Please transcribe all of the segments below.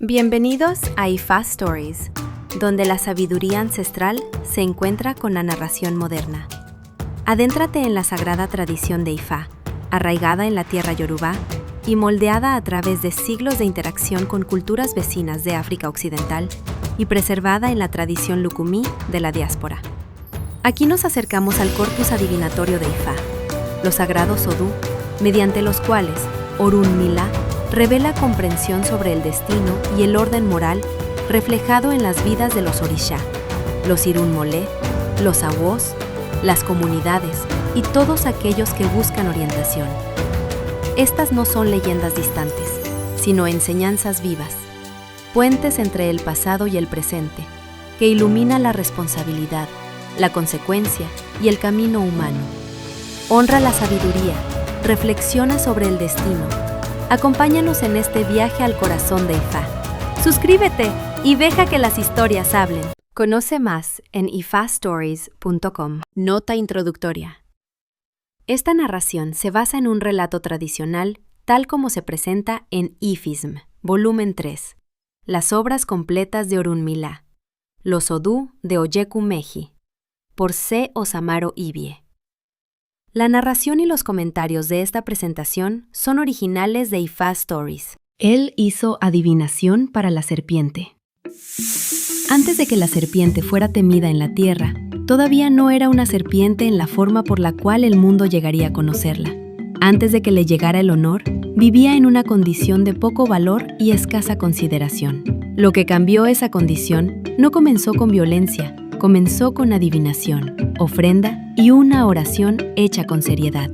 Bienvenidos a Ifá Stories, donde la sabiduría ancestral se encuentra con la narración moderna. Adéntrate en la sagrada tradición de Ifá, arraigada en la tierra Yorubá y moldeada a través de siglos de interacción con culturas vecinas de África Occidental y preservada en la tradición Lukumi de la diáspora. Aquí nos acercamos al corpus adivinatorio de Ifá, los sagrados Odú, mediante los cuales Orunmila revela comprensión sobre el destino y el orden moral reflejado en las vidas de los Orishá, los Irunmolé, los Awós, las comunidades y todos aquellos que buscan orientación. Estas no son leyendas distantes, sino enseñanzas vivas, puentes entre el pasado y el presente, que ilumina la responsabilidad, la consecuencia y el camino humano. Honra la sabiduría, reflexiona sobre el destino. Acompáñanos en este viaje al corazón de Ifá. Suscríbete y deja que las historias hablen. Conoce más en ifastories.com. Nota introductoria. Esta narración se basa en un relato tradicional tal como se presenta en Ifism, volumen 3, las obras completas de Orunmila, los Odú de Oyeku Meji, por C. Osamaro Ibie. La narración y los comentarios de esta presentación son originales de Ifá Stories. Él hizo adivinación para la serpiente. Antes de que la serpiente fuera temida en la tierra, todavía no era una serpiente en la forma por la cual el mundo llegaría a conocerla. Antes de que le llegara el honor, vivía en una condición de poco valor y escasa consideración. Lo que cambió esa condición no comenzó con violencia, comenzó con adivinación, ofrenda y una oración hecha con seriedad.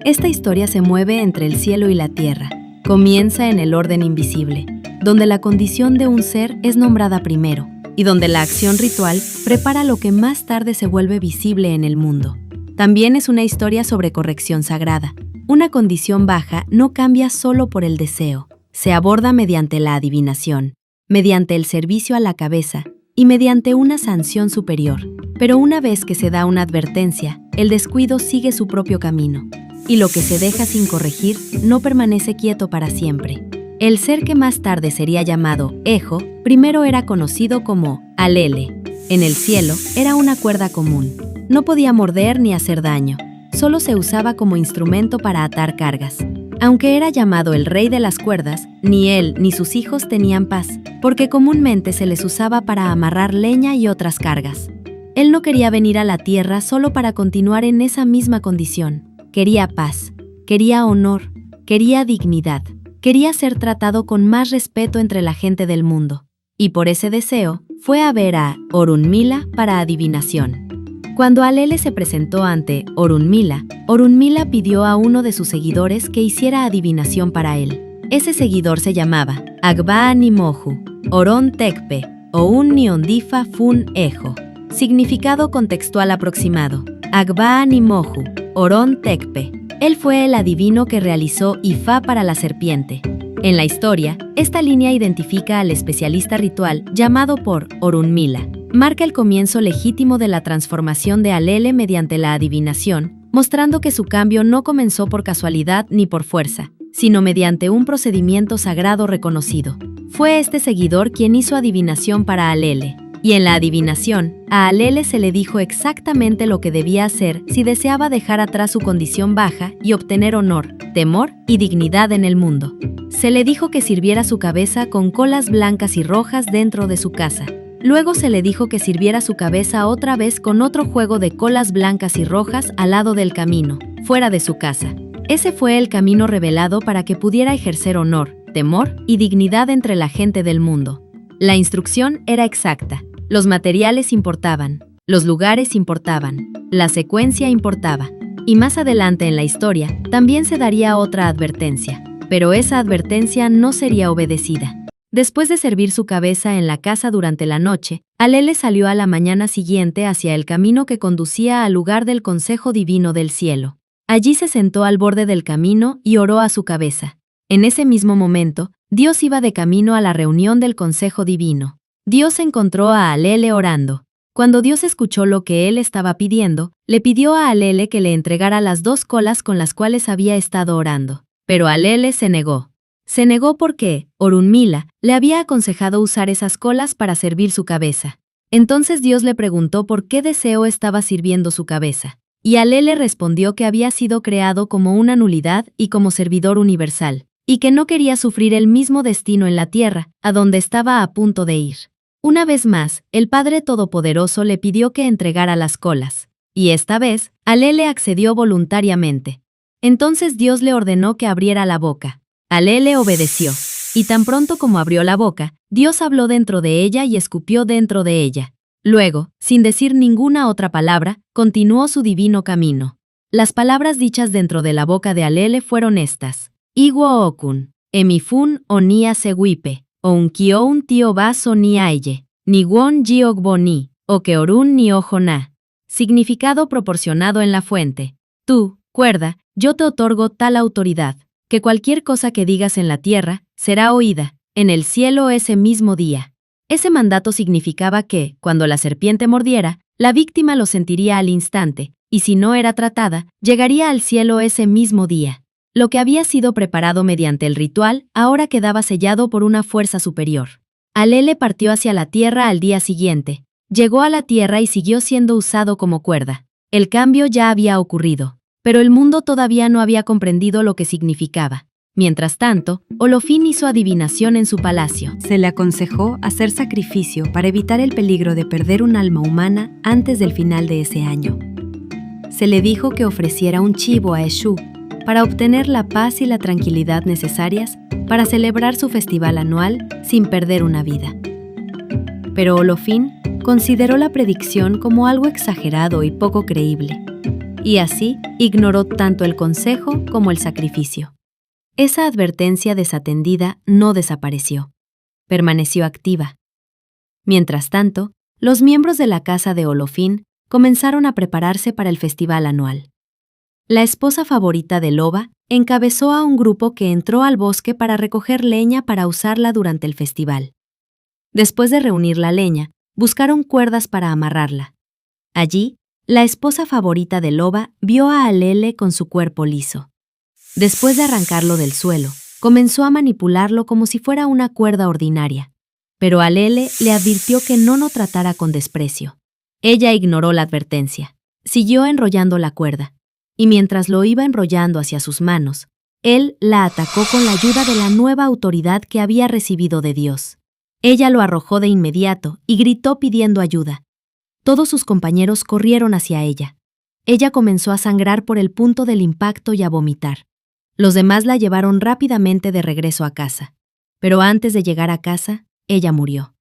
Esta historia se mueve entre el cielo y la tierra. Comienza en el orden invisible, donde la condición de un ser es nombrada primero y donde la acción ritual prepara lo que más tarde se vuelve visible en el mundo. También es una historia sobre corrección sagrada. Una condición baja no cambia solo por el deseo, se aborda mediante la adivinación, mediante el servicio a la cabeza y mediante una sanción superior. Pero una vez que se da una advertencia, el descuido sigue su propio camino, y lo que se deja sin corregir no permanece quieto para siempre. El ser que más tarde sería llamado Ejo, primero era conocido como Alele. En el cielo era una cuerda común. No podía morder ni hacer daño, solo se usaba como instrumento para atar cargas. Aunque era llamado el rey de las cuerdas, ni él ni sus hijos tenían paz, porque comúnmente se les usaba para amarrar leña y otras cargas. Él no quería venir a la tierra solo para continuar en esa misma condición. Quería paz, quería honor, quería dignidad, quería ser tratado con más respeto entre la gente del mundo. Y por ese deseo, fue a ver a Orunmila para adivinación. Cuando Alele se presentó ante Orunmila, Orunmila pidió a uno de sus seguidores que hiciera adivinación para él. Ese seguidor se llamaba Agbaa Nimoju, Oron Tekpe, o un Niondifa Fun Ejo. Significado contextual aproximado. Agbaa Nimoju, Oron Tekpe. Él fue el adivino que realizó Ifá para la serpiente. En la historia, esta línea identifica al especialista ritual llamado por Orunmila. Marca el comienzo legítimo de la transformación de Alele mediante la adivinación, mostrando que su cambio no comenzó por casualidad ni por fuerza, sino mediante un procedimiento sagrado reconocido. Fue este seguidor quien hizo adivinación para Alele. Y en la adivinación, a Alele se le dijo exactamente lo que debía hacer si deseaba dejar atrás su condición baja y obtener honor, temor y dignidad en el mundo. Se le dijo que sirviera su cabeza con colas blancas y rojas dentro de su casa. Luego se le dijo que sirviera su cabeza otra vez con otro juego de colas blancas y rojas al lado del camino, fuera de su casa. Ese fue el camino revelado para que pudiera ejercer honor, temor y dignidad entre la gente del mundo. La instrucción era exacta. Los materiales importaban, los lugares importaban, la secuencia importaba. Y más adelante en la historia también se daría otra advertencia, pero esa advertencia no sería obedecida. Después de servir su cabeza en la casa durante la noche, Alele salió a la mañana siguiente hacia el camino que conducía al lugar del Consejo Divino del Cielo. Allí se sentó al borde del camino y oró a su cabeza. En ese mismo momento, Dios iba de camino a la reunión del Consejo Divino. Dios encontró a Alele orando. Cuando Dios escuchó lo que él estaba pidiendo, le pidió a Alele que le entregara las 2 colas con las cuales había estado orando. Pero Alele se negó. Se negó porque Orunmila le había aconsejado usar esas colas para servir su cabeza. Entonces Dios le preguntó por qué deseo estaba sirviendo su cabeza. Y Alele respondió que había sido creado como una nulidad y como servidor universal, y que no quería sufrir el mismo destino en la tierra, a donde estaba a punto de ir. Una vez más, el Padre Todopoderoso le pidió que entregara las colas, y esta vez, Alele accedió voluntariamente. Entonces Dios le ordenó que abriera la boca. Alele obedeció, y tan pronto como abrió la boca, Dios habló dentro de ella y escupió dentro de ella. Luego, sin decir ninguna otra palabra, continuó su divino camino. Las palabras dichas dentro de la boca de Alele fueron estas: Igwo okun, emifun onia seguipe, ounkion tio baso ni aye, ni won jiogbo o keorun ni ojona. Significado proporcionado en la fuente. Tú, cuerda, yo te otorgo tal autoridad, que cualquier cosa que digas en la tierra, será oída, en el cielo ese mismo día. Ese mandato significaba que, cuando la serpiente mordiera, la víctima lo sentiría al instante, y si no era tratada, llegaría al cielo ese mismo día. Lo que había sido preparado mediante el ritual, ahora quedaba sellado por una fuerza superior. Alele partió hacia la tierra al día siguiente. Llegó a la tierra y siguió siendo usado como cuerda. El cambio ya había ocurrido, pero el mundo todavía no había comprendido lo que significaba. Mientras tanto, Olofín hizo adivinación en su palacio. Se le aconsejó hacer sacrificio para evitar el peligro de perder un alma humana antes del final de ese año. Se le dijo que ofreciera un chivo a Eshu para obtener la paz y la tranquilidad necesarias para celebrar su festival anual sin perder una vida. Pero Olofín consideró la predicción como algo exagerado y poco creíble, y así ignoró tanto el consejo como el sacrificio. Esa advertencia desatendida no desapareció, permaneció activa. Mientras tanto, los miembros de la casa de Olofín comenzaron a prepararse para el festival anual. La esposa favorita de Loba encabezó a un grupo que entró al bosque para recoger leña para usarla durante el festival. Después de reunir la leña, buscaron cuerdas para amarrarla. Allí, la esposa favorita de Loba vio a Alele con su cuerpo liso. Después de arrancarlo del suelo, comenzó a manipularlo como si fuera una cuerda ordinaria. Pero Alele le advirtió que no lo tratara con desprecio. Ella ignoró la advertencia. Siguió enrollando la cuerda, y mientras lo iba enrollando hacia sus manos, él la atacó con la ayuda de la nueva autoridad que había recibido de Dios. Ella lo arrojó de inmediato y gritó pidiendo ayuda. Todos sus compañeros corrieron hacia ella. Ella comenzó a sangrar por el punto del impacto y a vomitar. Los demás la llevaron rápidamente de regreso a casa, pero antes de llegar a casa, ella murió.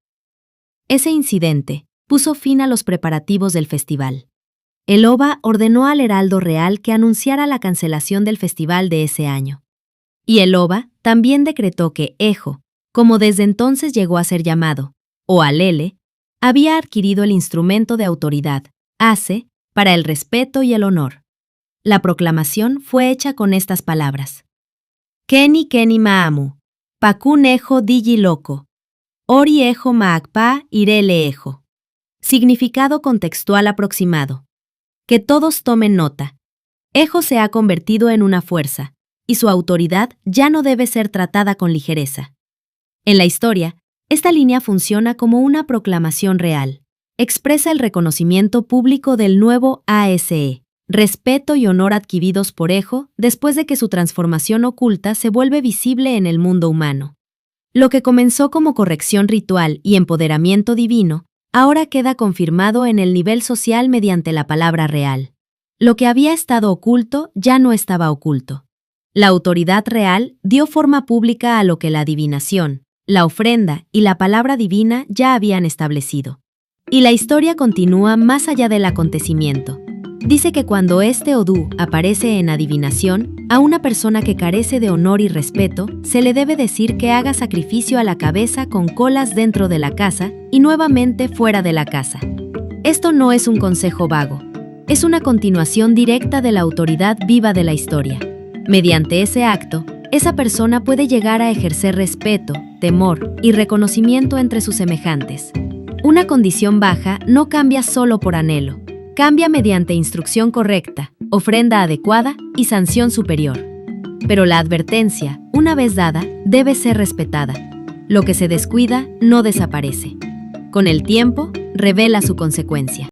Ese incidente puso fin a los preparativos del festival. El Oba ordenó al heraldo real que anunciara la cancelación del festival de ese año. Y el Oba también decretó que Ejo, como desde entonces llegó a ser llamado, o Alele, había adquirido el instrumento de autoridad, Ase, para el respeto y el honor. La proclamación fue hecha con estas palabras: Keni Keni Maamu, Pakun Ejo Digi Loco, Ori Ejo Maakpa Irele Ejo. Significado contextual aproximado. Que todos tomen nota. Ejo se ha convertido en una fuerza, y su autoridad ya no debe ser tratada con ligereza. En la historia, esta línea funciona como una proclamación real. Expresa el reconocimiento público del nuevo ASE, respeto y honor adquiridos por Ejo después de que su transformación oculta se vuelve visible en el mundo humano. Lo que comenzó como corrección ritual y empoderamiento divino, ahora queda confirmado en el nivel social mediante la palabra real. Lo que había estado oculto ya no estaba oculto. La autoridad real dio forma pública a lo que la adivinación, la ofrenda y la palabra divina ya habían establecido. Y la historia continúa más allá del acontecimiento. Dice que cuando este Odú aparece en adivinación, a una persona que carece de honor y respeto, se le debe decir que haga sacrificio a la cabeza con colas dentro de la casa y nuevamente fuera de la casa. Esto no es un consejo vago, es una continuación directa de la autoridad viva de la historia. Mediante ese acto, esa persona puede llegar a ejercer respeto, temor y reconocimiento entre sus semejantes. Una condición baja no cambia solo por anhelo. Cambia mediante instrucción correcta, ofrenda adecuada y sanción superior. Pero la advertencia, una vez dada, debe ser respetada. Lo que se descuida no desaparece. Con el tiempo, revela su consecuencia.